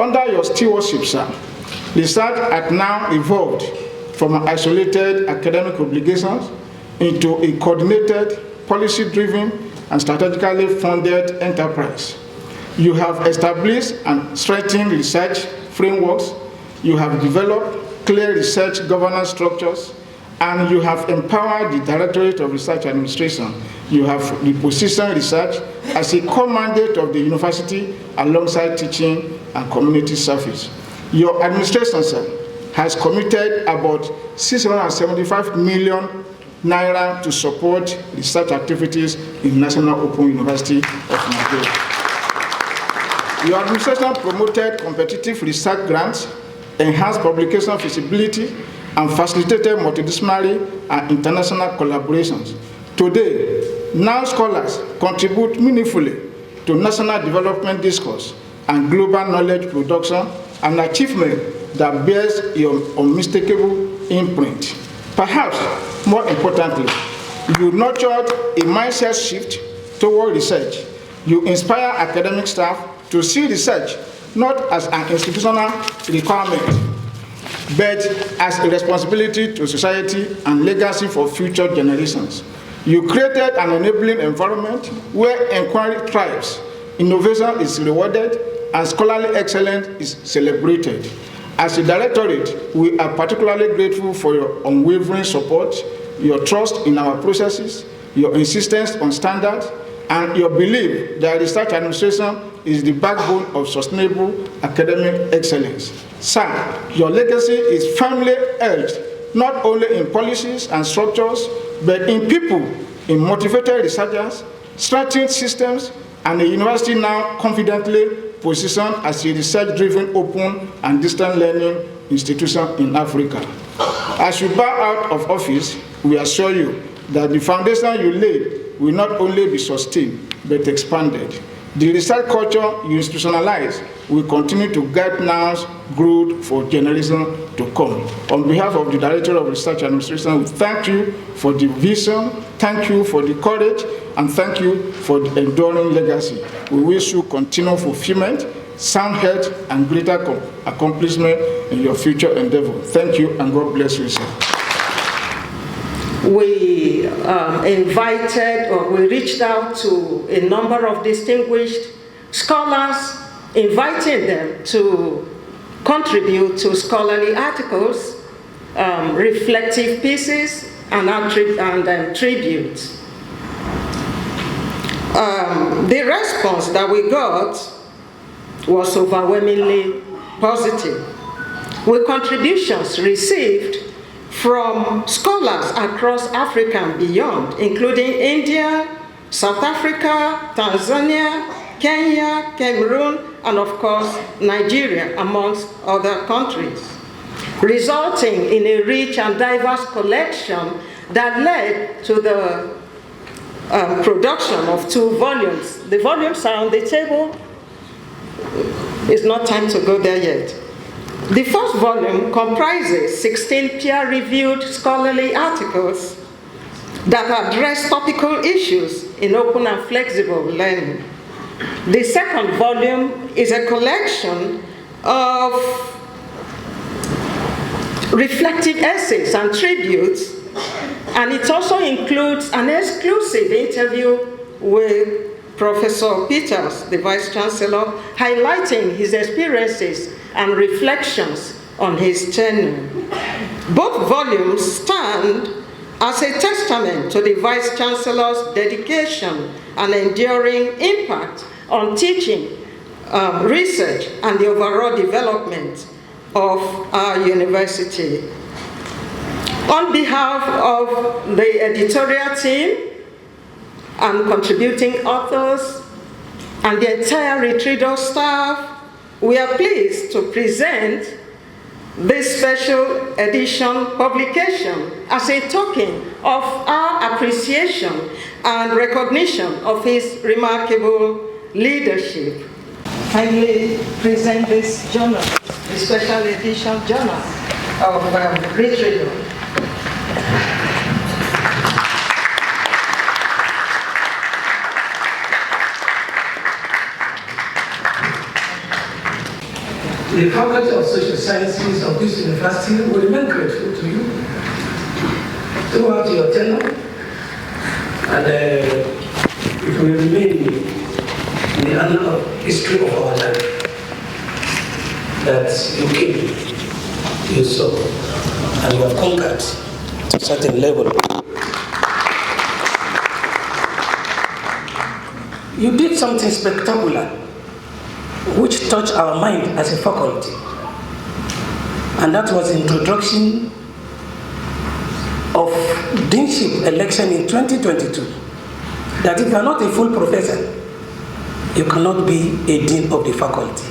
Under your stewardship, sir, research has now evolved from isolated academic obligations into a coordinated, policy-driven, and strategically funded enterprise. You have established and strengthened research frameworks, you have developed clear research governance structures, and you have empowered the Directorate of Research Administration. You have repositioned research as a core mandate of the university alongside teaching and community service. Your administration, sir, has committed about 675 million naira to support research activities in National Open University of Nigeria. Your administration promoted competitive research grants, enhanced publication feasibility, and facilitated multidisciplinary and international collaborations. Today, now scholars contribute meaningfully to national development discourse and global knowledge production, an achievement that bears your unmistakable imprint. Perhaps more importantly, you nurtured a mindset shift toward research. You inspire academic staff to see research not as an institutional requirement, but as a responsibility to society and legacy for future generations. You created an enabling environment where inquiry thrives, innovation is rewarded, and scholarly excellence is celebrated. As a directorate, we are particularly grateful for your unwavering support, your trust in our processes, your insistence on standards, and your belief that research administration is the backbone of sustainable academic excellence. Sir, your legacy is firmly held not only in policies and structures, but in people, in motivated researchers, strengthened systems, and a university now confidently positioned as a research-driven, open, and distant learning institution in Africa. As you bow out of office, we assure you that the foundation you laid will not only be sustained, but expanded. The research culture you institutionalize will continue to guide now's growth for generations to come. On behalf of the Director of Research Administration, we thank you for the vision, thank you for the courage, and thank you for the enduring legacy. We wish you continued fulfillment, sound health, and greater accomplishment in your future endeavor. Thank you, and God bless you, sir. We we reached out to a number of distinguished scholars, inviting them to contribute to scholarly articles, reflective pieces, and tributes. The response that we got was overwhelmingly positive, with contributions received from scholars across Africa and beyond, including India, South Africa, Tanzania, Kenya, Cameroon, and of course, Nigeria, amongst other countries, resulting in a rich and diverse collection that led to the production of 2 volumes. The volumes are on the table. It's not time to go there yet. The first volume comprises 16 peer-reviewed scholarly articles that address topical issues in open and flexible learning. The second volume is a collection of reflective essays and tributes, and it also includes an exclusive interview with Professor Peters, the Vice-Chancellor, highlighting his experiences and reflections on his tenure. Both volumes stand as a testament to the Vice-Chancellor's dedication and enduring impact on teaching, research, and the overall development of our university. On behalf of the editorial team and contributing authors and the entire Retrido staff, we are pleased to present this special edition publication as a token of our appreciation and recognition of his remarkable leadership. Kindly present this journal, the special edition journal of Retrido. The Faculty of Social Sciences of this university will remain grateful to you throughout your tenure, and it will remain in the annal of history of our life that you came, you saw, and you have conquered to a certain level. You did something spectacular which touched our mind as a faculty, and that was the introduction of deanship election in 2022. That if you are not a full professor, you cannot be a dean of the faculty.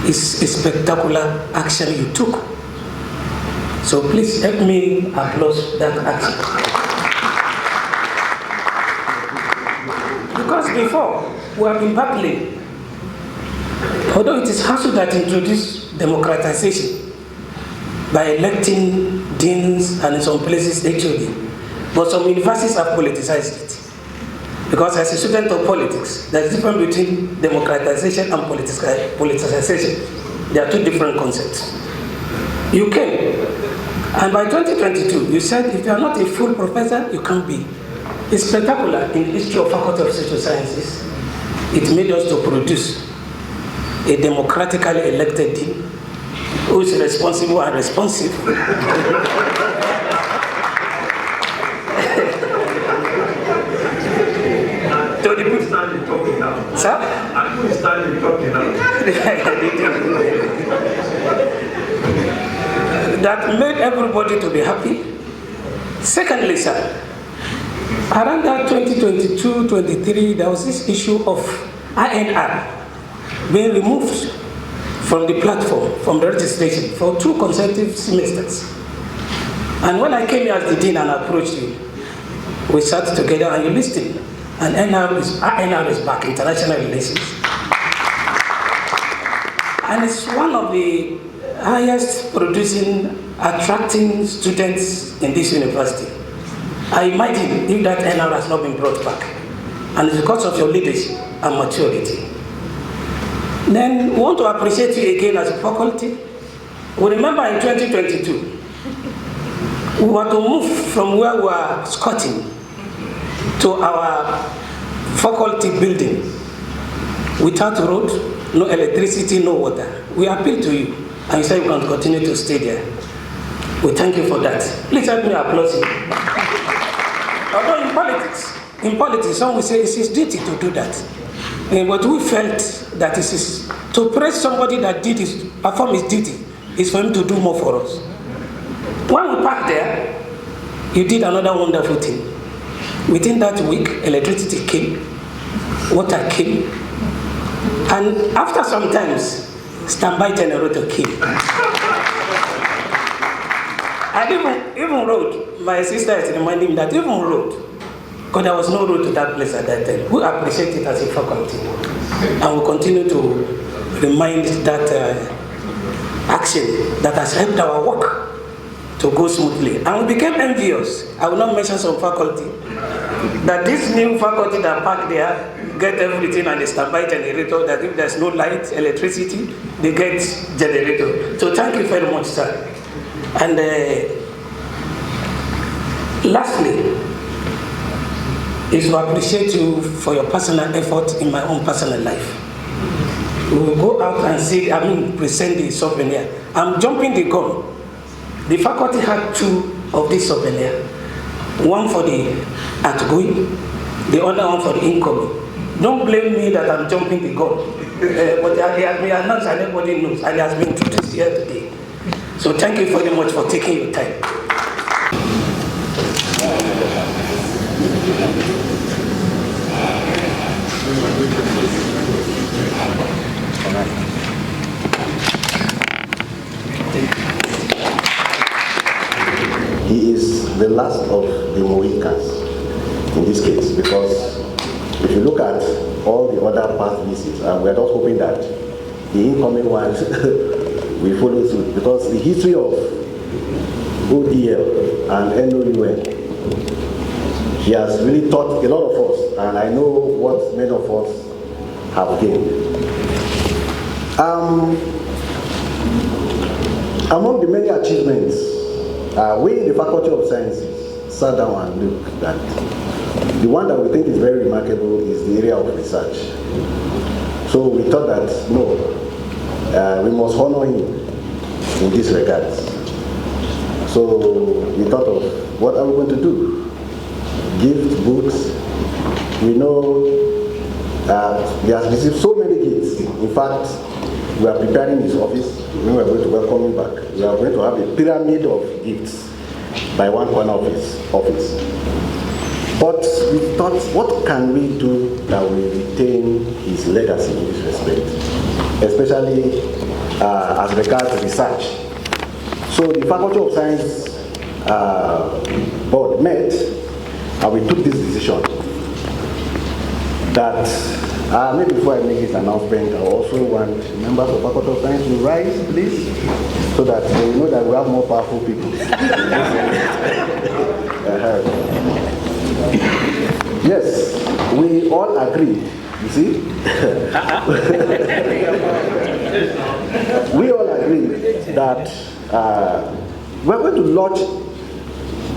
It's a spectacular action you took. So please help me applaud that action. Because before, we have been battling. Although it is HASU that introduced democratization by electing deans and in some places HOD, but some universities have politicized it. Because as a student of politics, there is a difference between democratization and politicization. They are two different concepts. You came, and by 2022, you said if you are not a full professor, you can't be. It's spectacular in the history of Faculty of Social Sciences. It made us to produce a democratically elected dean who is responsible and responsive. To the people standing talking now. Sir? I couldn't stand talking now. That made everybody to be happy. Secondly, sir, around that 2022-23, there was this issue of INR being removed from the platform, from the registration for 2 consecutive semesters. And when I came here as the dean and approached you, we sat together and you listened. And INR is back, international relations. And it's one of the highest producing, attracting students in this university. I imagine if that NR has not been brought back, and it's because of your leadership and maturity. Then we want to appreciate you again as a faculty. We remember in 2022, we were to move from where we were squatting to our faculty building without road, no electricity, no water. We appeal to you, and you said you can continue to stay there. We thank you for that. Please help me applaud you. Although in politics, some will say it's his duty to do that. But we felt that it is to praise somebody that perform his duty is for him to do more for us. When we parked there, you did another wonderful thing. Within that week, electricity came, water came, and after some times, standby generator came. And even road, my sister is reminding me that even road, because there was no road to that place at that time. We appreciate it as a faculty, and we continue to remind that action that has helped our work to go smoothly. And we became envious. I will not mention some faculty, that this new faculty that park there get everything and they standby generator, that if there's no light, electricity, they get generator. So thank you very much, sir. And lastly, is to appreciate you for your personal effort in my own personal life. We will go out and present the souvenir. I'm jumping the gun. The faculty had 2 of these souvenirs. One for the outgoing, the other one for the incoming. Don't blame me that I'm jumping the gun. But it has been announced and everybody knows, and it has been introduced here today. So thank you very much for taking your time. He is the last of the Mohicans in this case, because if you look at all the other past visits, and we're just hoping that the incoming ones will follow suit, because the history of ODL and NOUN, he has really taught a lot of us, and I know what many of us have gained. Among the many achievements, we in the Faculty of Sciences sat down and looked at the one that we think is very remarkable is the area of research. So we thought that, no, we must honor him in this regard. So we thought of what are we going to do? Gift, books. We know he has received so many gifts. In fact, we are preparing his office. We are going to welcome him back. We are going to have a pyramid of gifts by one corner of his office. But we thought, what can we do that will retain his legacy in this respect, especially as regards research. So the Faculty of Science board met and we took this decision that maybe before I make this announcement, I also want members of Faculty of Science to rise, please, so that they know that we have more powerful people. Yes, we all agree, you see? We all agree that we're going to launch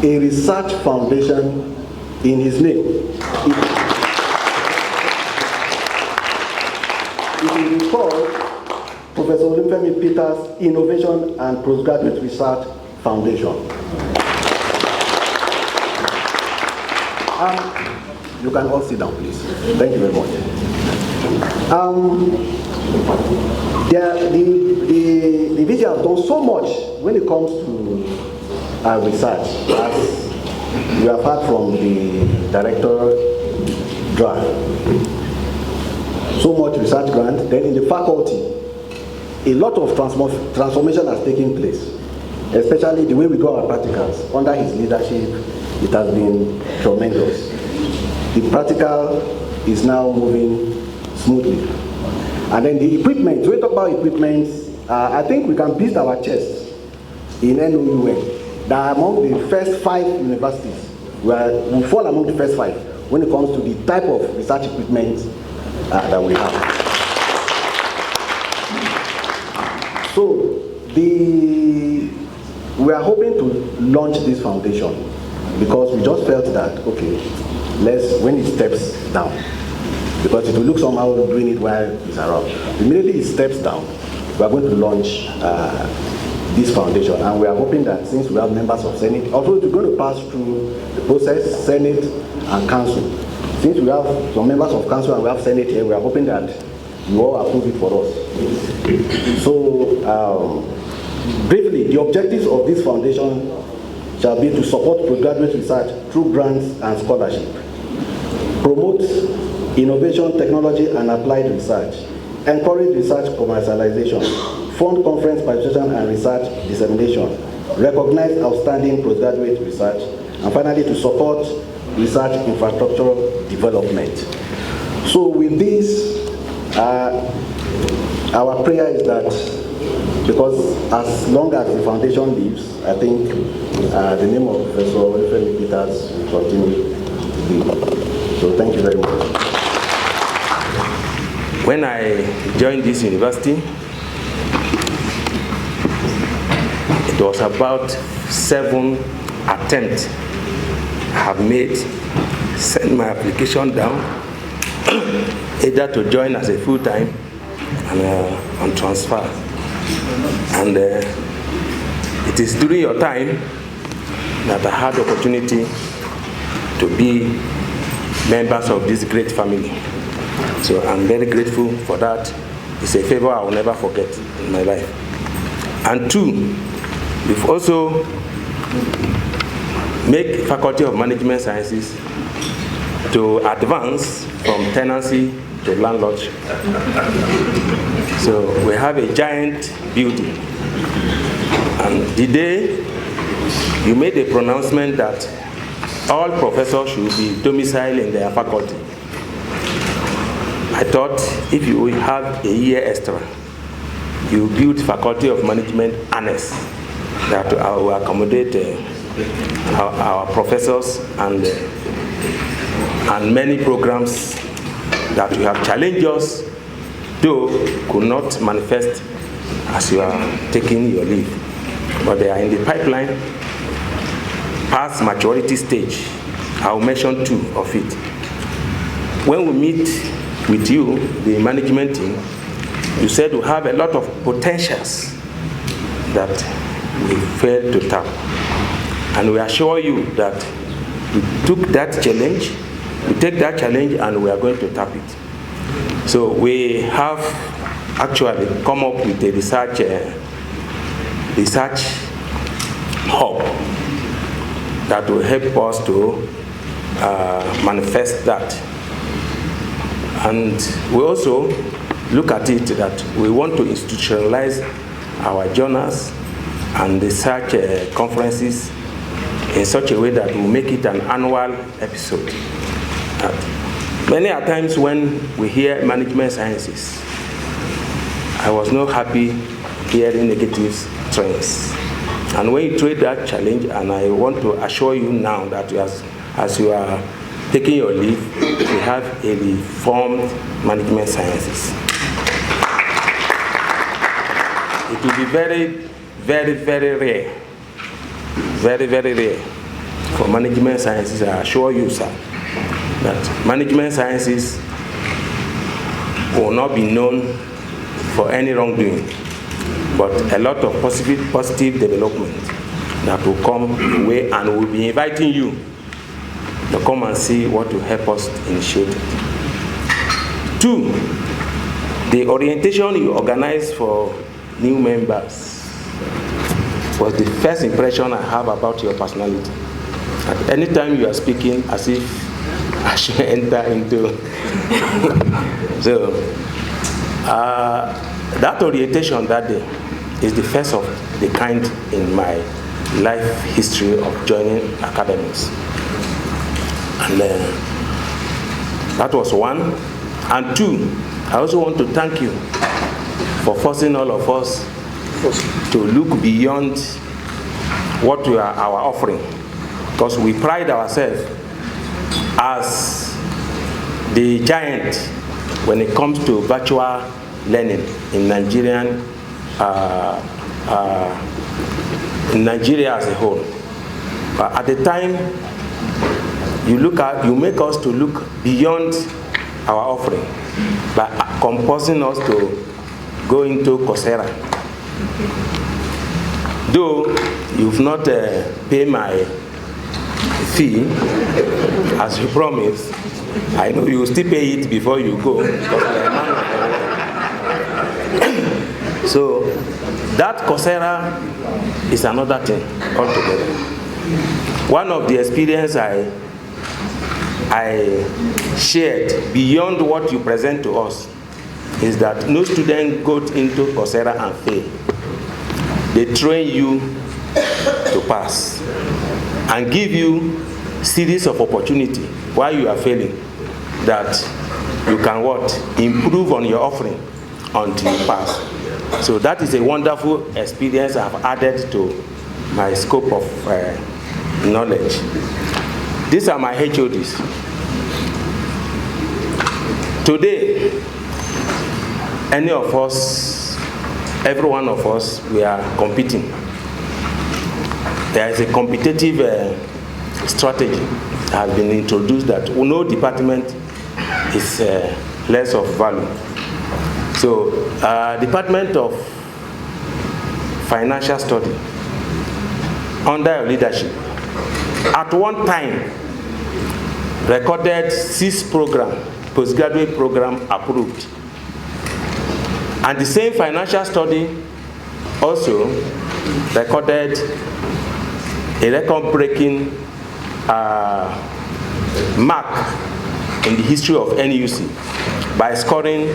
a research foundation in his name. It will be called Professor Olufemi Peters Innovation and Postgraduate Research Foundation. You can all sit down, please. Thank you very much. The VC has done so much when it comes to research, as we have heard from the director draft. So much research grant. Then in the faculty, a lot of transformation has taken place, especially the way we do our practicals. Under his leadership, it has been tremendous. The practical is now moving smoothly. And then the equipment, when we talk about equipment, I think we can beat our chest in NOUN that among the first 5 universities, we fall among the first 5 when it comes to the type of research equipment that we have. So we are hoping to launch this foundation because we just felt that, okay, when it steps down, because it will look somehow doing it while he's around. Immediately he steps down, we are going to launch this foundation, and we are hoping that since we have members of Senate, although we're going to pass through the process, Senate and Council. Since we have some members of Council and we have Senate here, we are hoping that you all approve it for us. So, briefly, the objectives of this foundation shall be to support postgraduate research through grants and scholarship, promote innovation, technology, and applied research, encourage research commercialization, fund conference participation and research dissemination, recognize outstanding postgraduate research, and finally to support research infrastructure development. So with this, our prayer is that, because as long as the foundation lives, I think the name of Professor Olufemi Peters will continue to be. So thank you very much. When I joined this university, it was about 7 attempts I have made, send my application down, either to join as a full-time and transfer. And it is during your time that I had the opportunity to be members of this great family. So I'm very grateful for that. It's a favor I will never forget in my life. And 2, we've also make Faculty of Management Sciences to advance from tenancy to landlordship. So we have a giant building. And the day you made a pronouncement that all professors should be domiciled in their faculty, I thought if you will have a year extra, you build Faculty of Management Annex that will accommodate our professors and many programs that you have challenged us, though could not manifest as you are taking your leave. but they are in the pipeline, past maturity stage. I'll mention 2 of it. When we meet with you, the management team, you said we have a lot of potentials that we failed to tap. And we assure you that we took that challenge, we take that challenge and we are going to tap it. So we have actually come up with a research hub that will help us to manifest that. And we also look at it that we want to institutionalize our journals and research conferences in such a way that we make it an annual episode. Many a times when we hear management sciences, I was not happy hearing negative trends. And when you trade that challenge, and I want to assure you now that as you are taking your leave, we have a reformed management sciences. It will be very, very, very rare, very, very rare for management sciences, I assure you, sir, that management sciences will not be known for any wrongdoing, but a lot of positive development that will come away, and we'll be inviting you to come and see what will help us initiate it. 2, the orientation you organized for new members was the first impression I have about your personality. At any time you are speaking, as if I should enter into. So, that orientation that day is the first of the kind in my life history of joining academics. And that was 1. And 2, I also want to thank you for forcing all of us to look beyond what we are our offering, because we pride ourselves as the giant when it comes to virtual learning in Nigeria as a whole. But at the time, you make us to look beyond our offering by compulsing us to go into Coursera. Though you've not paid my fee as you promised, I know you will still pay it before you go. So that Coursera is another thing altogether. One of the experience I shared beyond what you present to us is that no student goes into Coursera and fail. They train you to pass and give you series of opportunity while you are failing, that you can improve on your offering until you pass. So that is a wonderful experience I have added to my scope of knowledge. These are my HODs. Today, any of us, every one of us, we are competing. There is a competitive strategy that has been introduced that no department is less of value. So, Department of Financial Study, under your leadership, at one time recorded 6 postgraduate program approved. And the same financial study also recorded a record-breaking mark in the history of NUC by scoring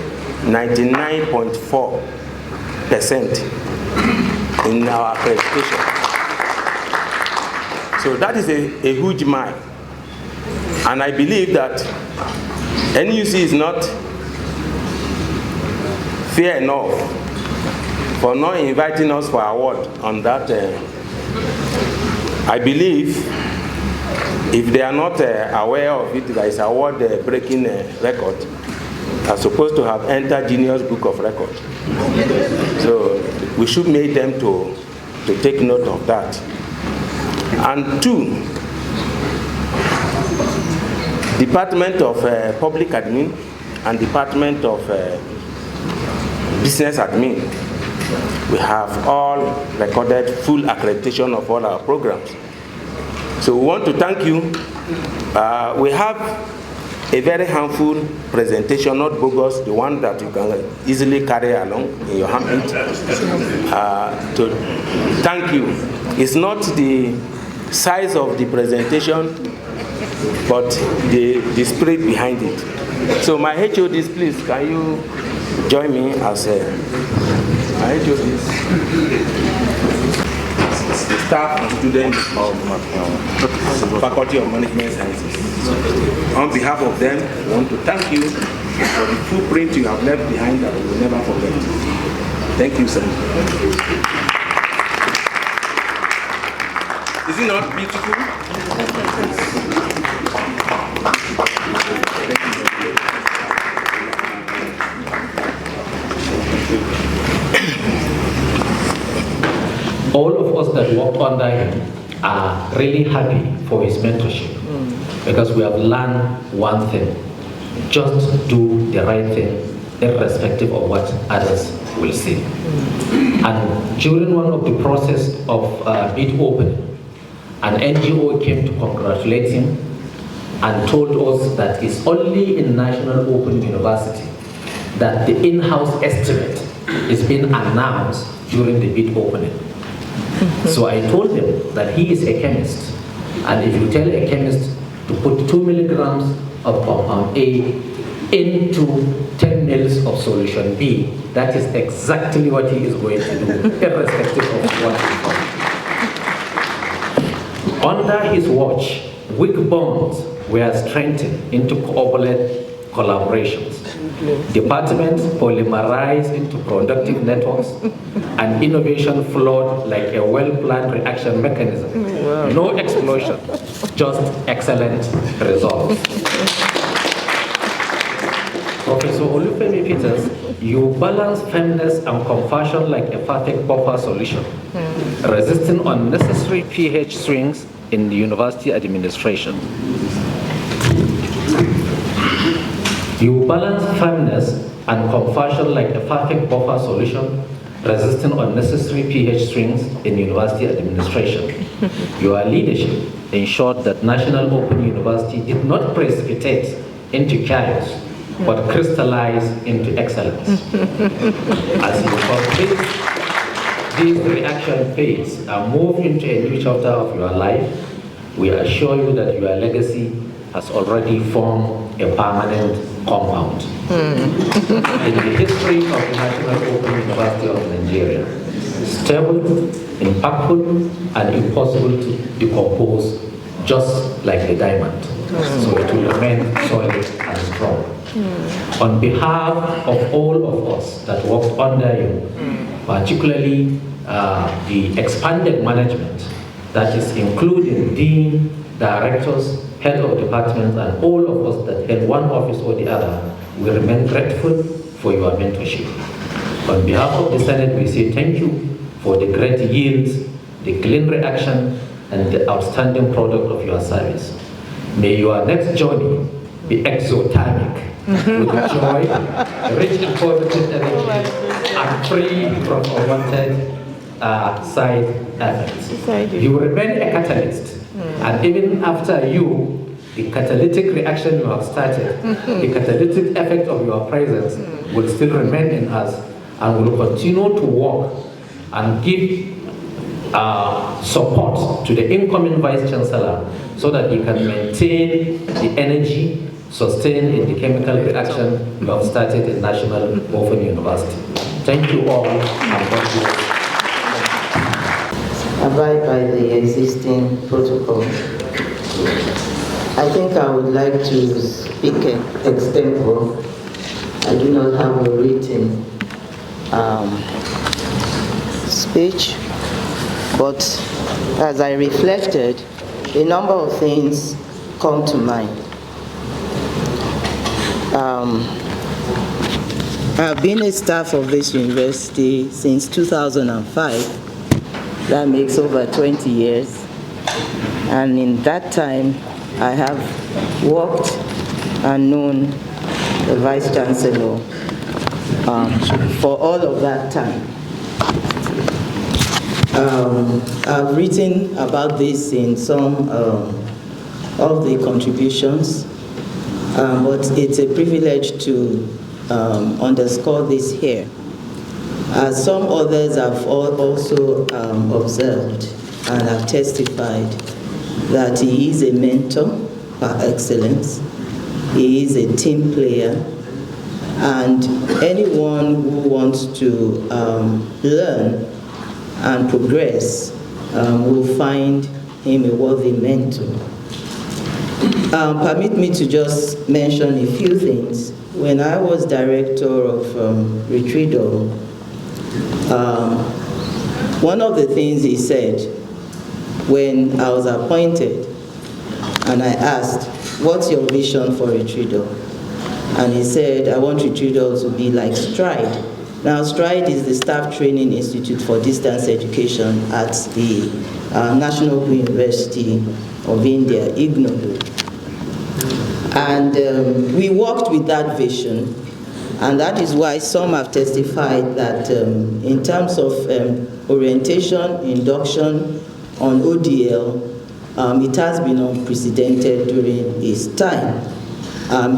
99.4% in our accreditation. So that is a huge mile. And I believe that NUC is not fair enough for not inviting us for award on that. I believe if they are not aware of it, there is award breaking record, are supposed to have entered Guinness Book of Records. So we should make them to to take note of that. And 2, Department of Public Admin and Department of Business Admin, we have all recorded full accreditation of all our programs. So we want to thank you. We have a very handful presentation, not bogus, the one that you can easily carry along in your handbook. To thank you. It's not the size of the presentation, but the spirit behind it. So my HODs, please, can you join me as my HODs? Staff and students of Faculty of Management Sciences. On behalf of them, I want to thank you for the footprint you have left behind that we will never forget. Thank you, sir. Is it not beautiful? All of us that worked under him are really happy for his mentorship because we have learned one thing: just do the right thing irrespective of what others will say. And during one of the process of bid opening, an NGO came to congratulate him and told us that it's only in National Open University that the in-house estimate is being announced during the bid opening. So I told him that he is a chemist, and if you tell a chemist to put 2 milligrams of compound A into 10 mils of solution B, that is exactly what he is going to do, irrespective of what he does. Under his watch, weak bonds were strengthened into cooperative collaborations. Departments polymerized into productive networks, and innovation flowed like a well-planned reaction mechanism. Wow. No explosion, just excellent results. Professor Olufemi Peters, you balance firmness and compassion like a perfect buffer solution, resisting unnecessary pH swings in the university administration. You balance firmness and compassion like a perfect buffer solution, resisting unnecessary pH swings in university administration. Your leadership ensured that National Open University did not precipitate into chaos, but crystallize into excellence. As you complete this reaction phase and move into a new chapter of your life, we assure you that your legacy has already formed a permanent compound in the history of the National Open University of Nigeria. Stable, impactful, and impossible to decompose, just like a diamond. So it will remain solid and strong. On behalf of all of us that worked under you, particularly the expanded management, that is including dean, directors, head of departments, and all of us that held one office or the other, we remain grateful for your mentorship. On behalf of the Senate, we say thank you for the great yields, the clean reaction, and the outstanding product of your service. May your next journey be exothermic, with joy, rich in positive energy, and free from unwanted side effects. You will remain a catalyst. And even after you, the catalytic reaction you have started, the catalytic effect of your presence will still remain in us, and will continue to work and give support to the incoming Vice-Chancellor so that he can maintain the energy sustained in the chemical reaction you have started in National Open University. Thank you all, and God bless. Abide by the existing protocol. I think I would like to speak extempore. I do not have a written speech, but as I reflected, a number of things come to mind. I've been a staff of this university since 2005. That makes over 20 years. And in that time, I have worked and known the Vice-Chancellor for all of that time. I've written about this in some of the contributions, but it's a privilege to underscore this here. As some others have also observed and have testified that he is a mentor par excellence, he is a team player, and anyone who wants to learn and progress will find him a worthy mentor. Permit me to just mention a few things. When I was director of Retrido, one of the things he said when I was appointed, and I asked, what's your vision for Retrido? And he said, I want Retrido to be like Stride. Now, Stride is the Staff Training Institute for Distance Education at the National University of India, IGNOU. And we worked with that vision, and that is why some have testified that in terms of orientation, induction on ODL, it has been unprecedented during his time.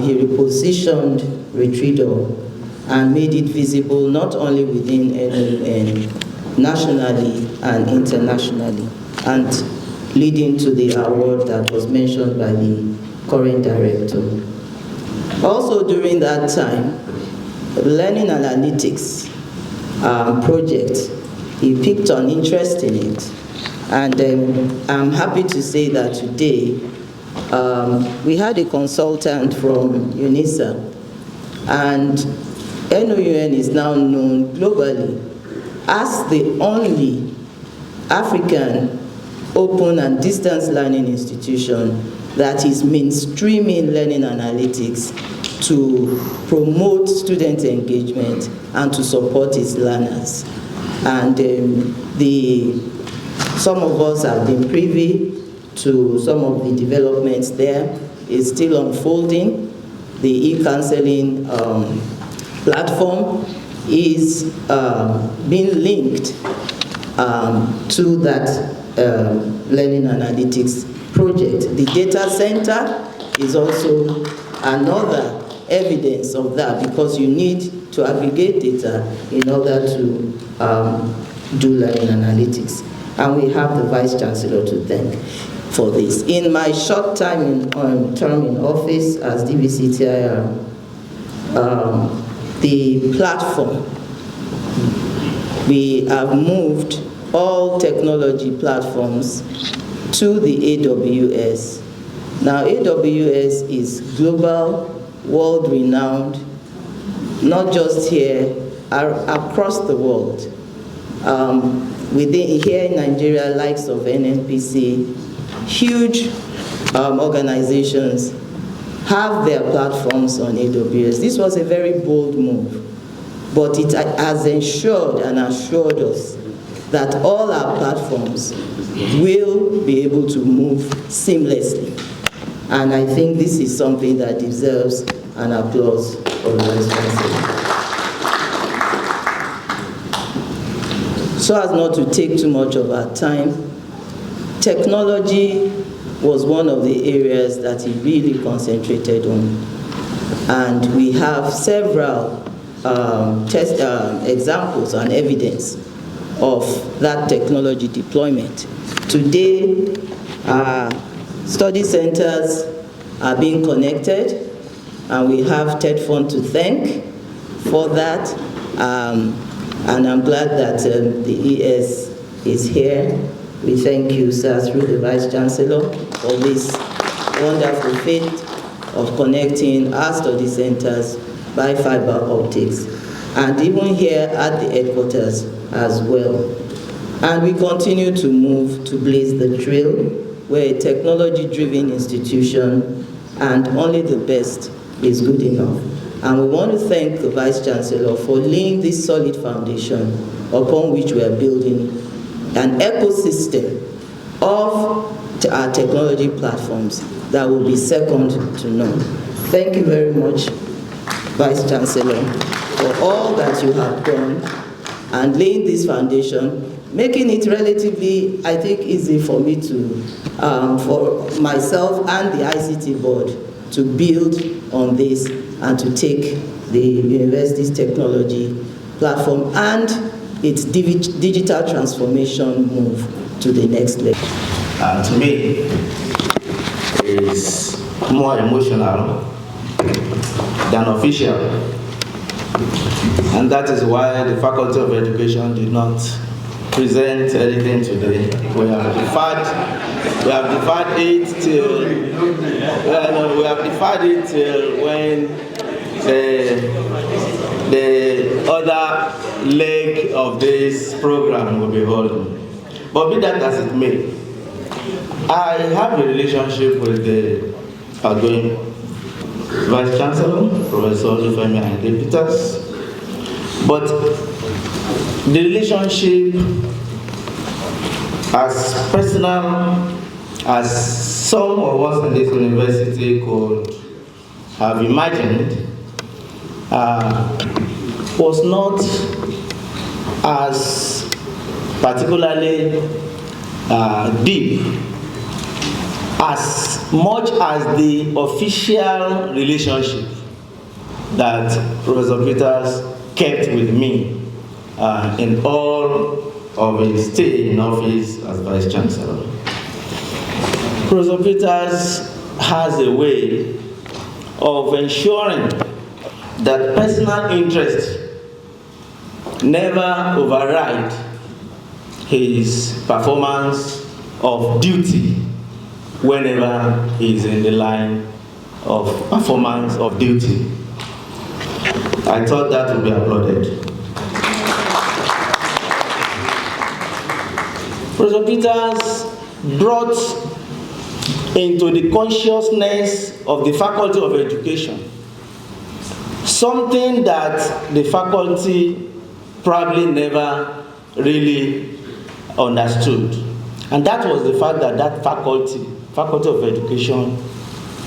He repositioned Retrido and made it visible not only within NUN, nationally and internationally, and leading to the award that was mentioned by the current director. Also during that time, the Learning Analytics project, he picked an interest in it. And I'm happy to say that today, we had a consultant from UNISA, and NUN is now known globally as the only African open and distance learning institution that is mainstreaming learning analytics to promote student engagement and to support its learners. And some of us have been privy to some of the developments there. It's still unfolding. The e-counseling platform is being linked to that learning analytics project. The data center is also another evidence of that, because you need to aggregate data in order to do learning analytics. And we have the Vice-Chancellor to thank for this. In my short time term in office as DVCTIR, the platform, we have moved all technology platforms to the AWS. Now, AWS is global, world-renowned, not just here, across the world. Within here in Nigeria, likes of NNPC, huge organizations have their platforms on AWS. This was a very bold move, but it has ensured and assured us that all our platforms will be able to move seamlessly. And I think this is something that deserves an applause for the Vice-Chancellor. So as not to take too much of our time, technology was one of the areas that he really concentrated on. And we have several examples and evidence of that technology deployment. Today, study centers are being connected, and we have TEDFund to thank for that. And I'm glad that the ES is here. We thank you, sir, through the Vice-Chancellor, for this wonderful feat of connecting our study centers by fiber optics, and even here at the headquarters as well. And we continue to move to blaze the trail. We're a technology-driven institution, and only the best is good enough. And we want to thank the Vice-Chancellor for laying this solid foundation upon which we are building an ecosystem of our technology platforms that will be second to none. Thank you very much, Vice-Chancellor, for all that you have done and laying this foundation, making it relatively, I think, easy for me to, for myself and the ICT board to build on this and to take the university's technology platform and its digital transformation move to the next level. To me, is more emotional than official. And that is why the Faculty of Education did not present anything today. We have deferred it till when the other leg of this program will be holding. But be that as it may, I have a relationship with the outgoing Vice-Chancellor, Professor Olufemi Peters, but the relationship, as personal as some of us in this university could have imagined, was not as particularly deep as much as the official relationship that Professor Peters kept with me in all of his stay in office as Vice-Chancellor. Professor Peters has a way of ensuring that personal interest never override his performance of duty whenever he is in the line of performance of duty. I thought that would be applauded. Professor Peters brought into the consciousness of the Faculty of Education something that the faculty probably never really understood. And that was the fact that that Faculty of Education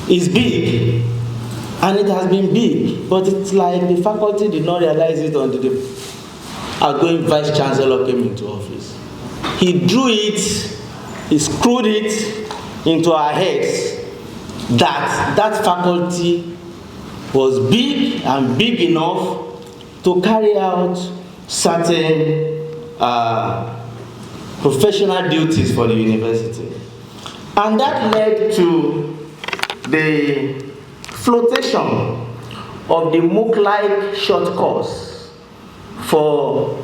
is big. And it has been big, but it's like the faculty did not realize it until the outgoing Vice-Chancellor came into office. He drew it, he screwed it into our heads that that faculty was big and big enough to carry out certain professional duties for the university. And that led to the flotation of the MOOC-like short course for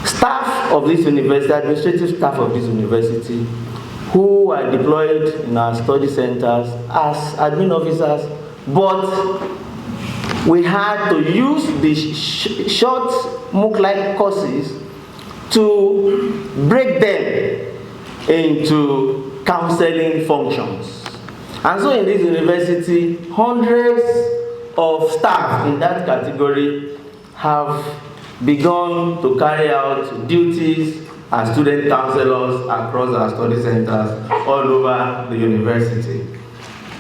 staff of this university, administrative staff of this university, who are deployed in our study centers as admin officers, but we had to use these short MOOC-like courses to break them into counseling functions. And so in this university, hundreds of staff in that category have begun to carry out duties as student counselors across our study centers all over the university.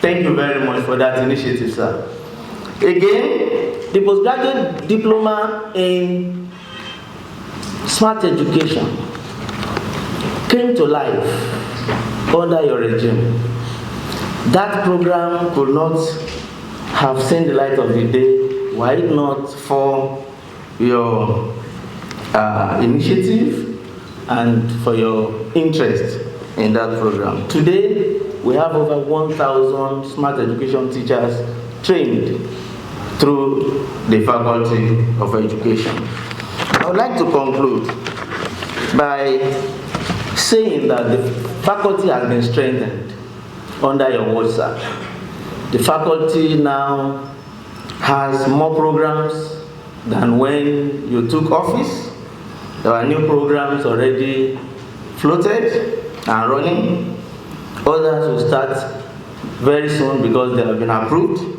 Thank you very much for that initiative, sir. Again, the postgraduate diploma in smart education came to life under your regime. That program could not have seen the light of the day were it not for your initiative and for your interest in that program. Today, we have over 1,000 smart education teachers trained through the Faculty of Education. I would like to conclude by saying that the faculty has been strengthened under your watch, sir. The faculty now has more programs than when you took office. There are new programs already floated and running. Others will start very soon because they have been approved.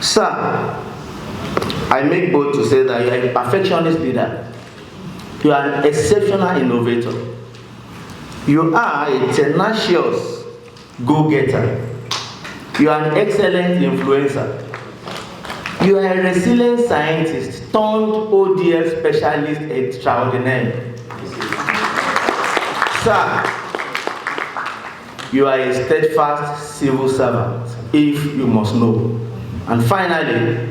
Sir, I make bold to say that you are a perfectionist leader. You are an exceptional innovator. You are a tenacious go-getter. You are an excellent influencer. You are a resilient scientist turned ODL specialist extraordinaire. Sir, you are a steadfast civil servant, if you must know. And finally,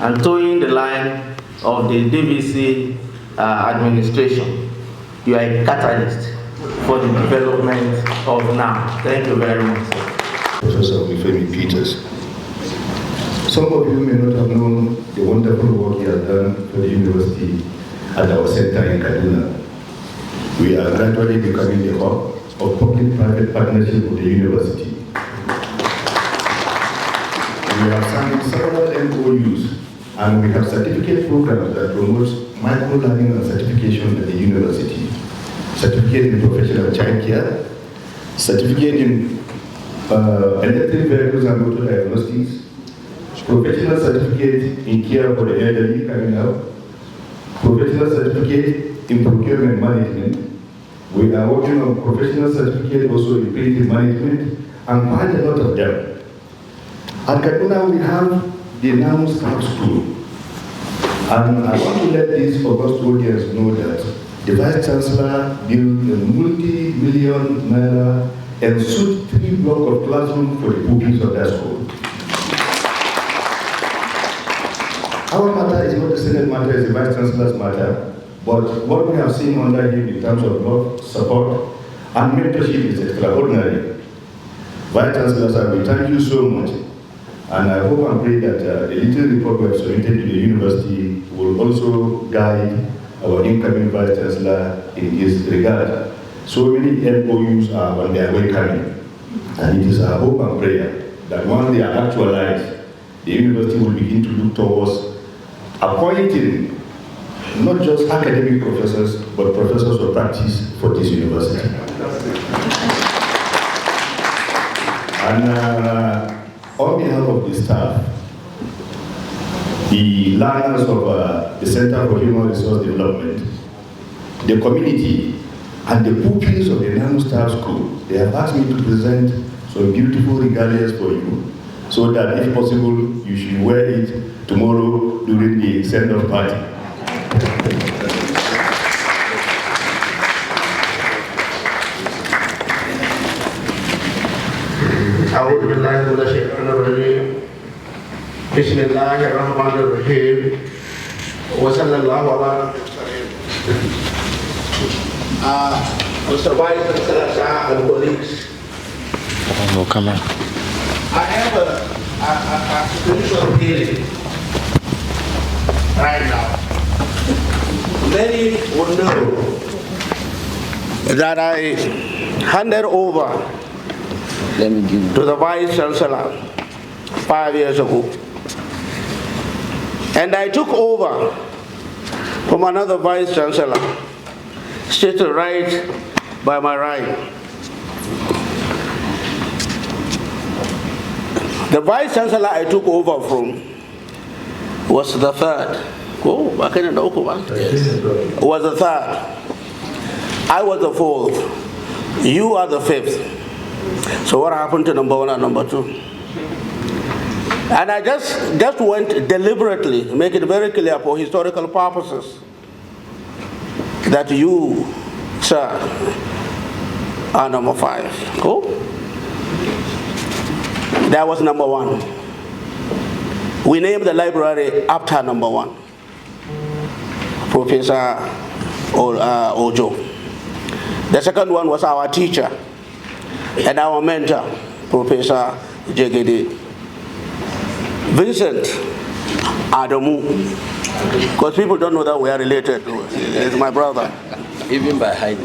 and towing the line of the DVC administration, you are a catalyst for the development of NAM. Thank you very much, sir. Professor Olufemi Peters. Some of you may not have known the wonderful work he has done for the university at our center in Kaduna. We are gradually becoming the hub of public-private partnership with the university. We have signed several MOUs, and we have certificate programs that promote micro-learning and certification at the university. Certificate in professional childcare, certificate in electric vehicles and motor diagnostics, professional certificate in care for the elderly coming out, professional certificate in procurement management. We are working on professional certificate also in creative management, and quite a lot of them. At Kaduna, we have the NAM Staff School. And I want to let this august audience know that the Vice-Chancellor built a multi-million naira and suit 3 blocks of classroom for the pupils of that school. Our matter is not the Senate matter, it's the Vice-Chancellor's matter, but what we have seen under him in terms of love, support, and mentorship is extraordinary. Vice-Chancellor, sir, we thank you so much, and I hope and pray that the little report we have submitted to the university will also guide our incoming Vice-Chancellor in this regard. So many MOUs are on their way coming, and it is our hope and prayer that once they are actualized, the university will begin to look towards appointing not just academic professors, but professors of practice for this university. And on behalf of the staff, the learners of the Center for Human Resource Development, the community, and the pupils of the NAM Staff School, they have asked me to present some beautiful regalias for you, so that if possible, you should wear it tomorrow during the send-off party. أعوذ بالله من الشيطان الرجيم بسم الله الرحمن الرحيم وصلى الله على Mr. Vice-Chancellor and colleagues. Come on. I have a spiritual feeling right now. Many would know that I handed over to the Vice-Chancellor 5 years ago. And I took over from another Vice-Chancellor, sitting right by my right. The Vice-Chancellor I took over from was the third. Was the third. I was the fourth. You are the fifth. So what happened to number 1 and number 2? And I just went deliberately, make it very clear for historical purposes, that you, sir, are number 5. Cool? That was number 1. We named the library after number 1, Professor Ojo. The second one was our teacher and our mentor, Professor Jegede. Vincent Adamu, because people don't know that we are related. He's my brother. Even by height,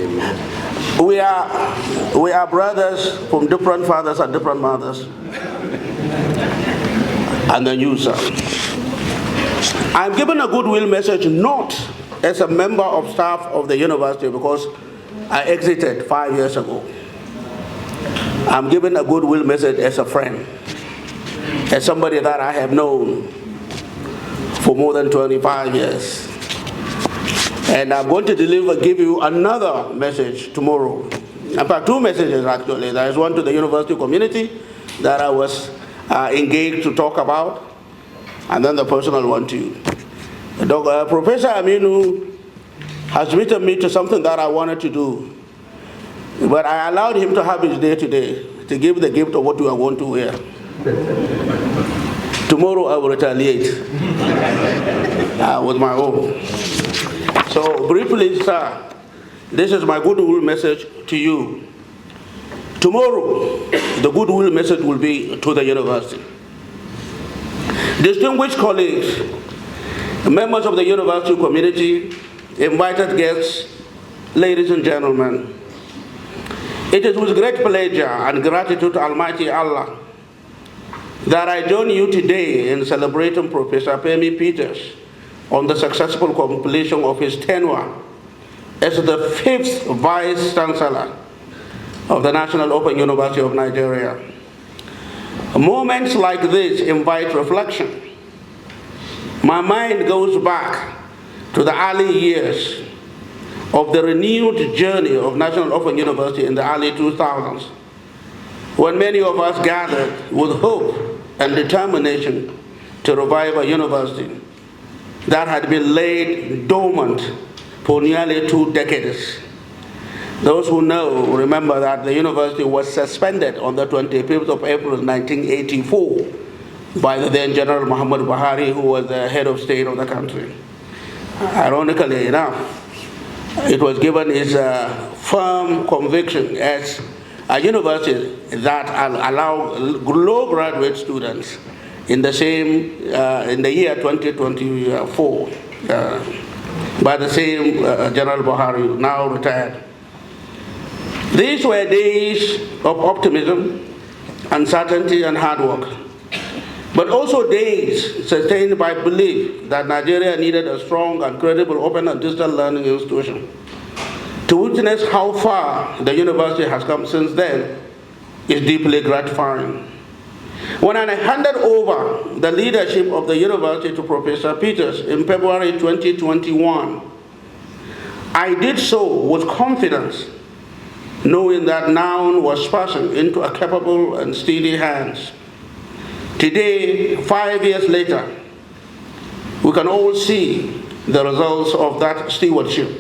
we are brothers from different fathers and different mothers. And then you, sir. I'm giving a goodwill message not as a member of staff of the university because I exited 5 years ago. I'm giving a goodwill message as a friend, as somebody that I have known for more than 25 years. And I'm going to give you another message tomorrow. In fact, two messages actually. There is one to the university community that I was engaged to talk about, and then the personal one to you. Professor Aminu has written me to something that I wanted to do, but I allowed him to have his day today to give the gift of what you are going to wear. Tomorrow I will retaliate with my own. So briefly, sir, this is my goodwill message to you. Tomorrow, the goodwill message will be to the university. Distinguished colleagues, members of the university community, invited guests, ladies and gentlemen, it is with great pleasure and gratitude to Almighty Allah that I join you today in celebrating Professor Olufemi Peters on the successful completion of his tenure as the 5th Vice-Chancellor of the National Open University of Nigeria. Moments like this invite reflection. My mind goes back to the early years of the renewed journey of National Open University in the early 2000s, when many of us gathered with hope and determination to revive a university that had been laid dormant for nearly 2 decades. Those who know remember that the university was suspended on the 25th of April 1984 by the then General Muhammad Buhari, who was the head of state of the country. Ironically enough, it was given his firm conviction as a university that allowed low graduate students in the same, in the year 2024 by the same General Buhari, now retired. These were days of optimism, uncertainty, and hard work, but also days sustained by belief that Nigeria needed a strong and credible open and digital learning institution. To witness how far the university has come since then is deeply gratifying. When I handed over the leadership of the university to Professor Peters in February 2021, I did so with confidence, knowing that now was passing into a capable and steady hands. Today, 5 years later, we can all see the results of that stewardship.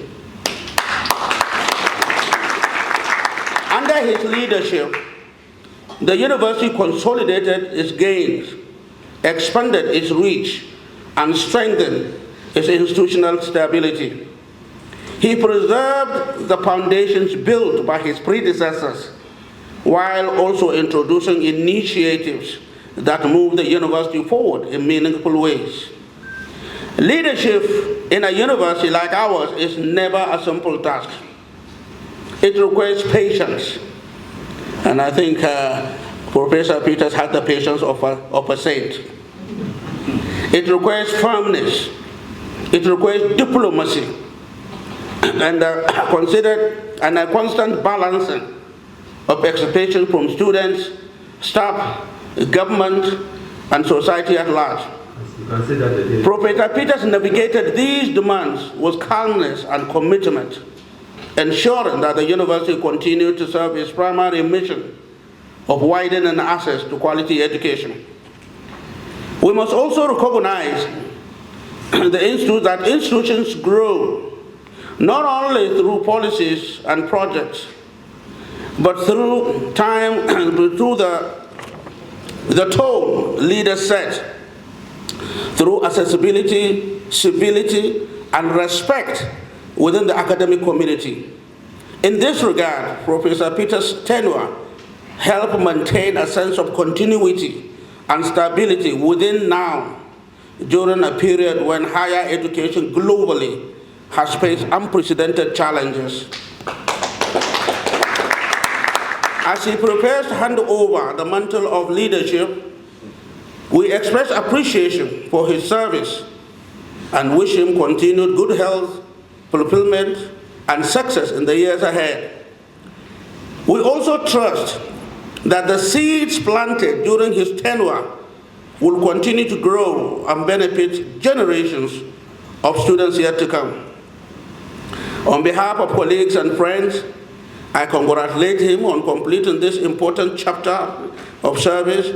Under his leadership, the university consolidated its gains, expanded its reach, and strengthened its institutional stability. He preserved the foundations built by his predecessors, while also introducing initiatives that move the university forward in meaningful ways. Leadership in a university like ours is never a simple task. It requires patience, and I think Professor Peters had the patience of a saint. It requires firmness, it requires diplomacy, and considered and a constant balancing of expectations from students, staff, government, and society at large. Professor Peters navigated these demands with calmness and commitment, ensuring that the university continued to serve its primary mission of widening access to quality education. We must also recognize that institutions grow not only through policies and projects, but through time, through the tone leaders set, through accessibility, civility, and respect within the academic community. In this regard, Professor Peters' tenure helped maintain a sense of continuity and stability within now, during a period when higher education globally has faced unprecedented challenges. As he prepares to hand over the mantle of leadership, we express appreciation for his service and wish him continued good health, fulfillment, and success in the years ahead. We also trust that the seeds planted during his tenure will continue to grow and benefit generations of students yet to come. On behalf of colleagues and friends, I congratulate him on completing this important chapter of service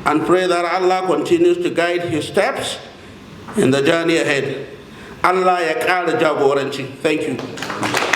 and pray that Allah continues to guide his steps in the journey ahead. Allah ya ƙara jagoranci. Thank you.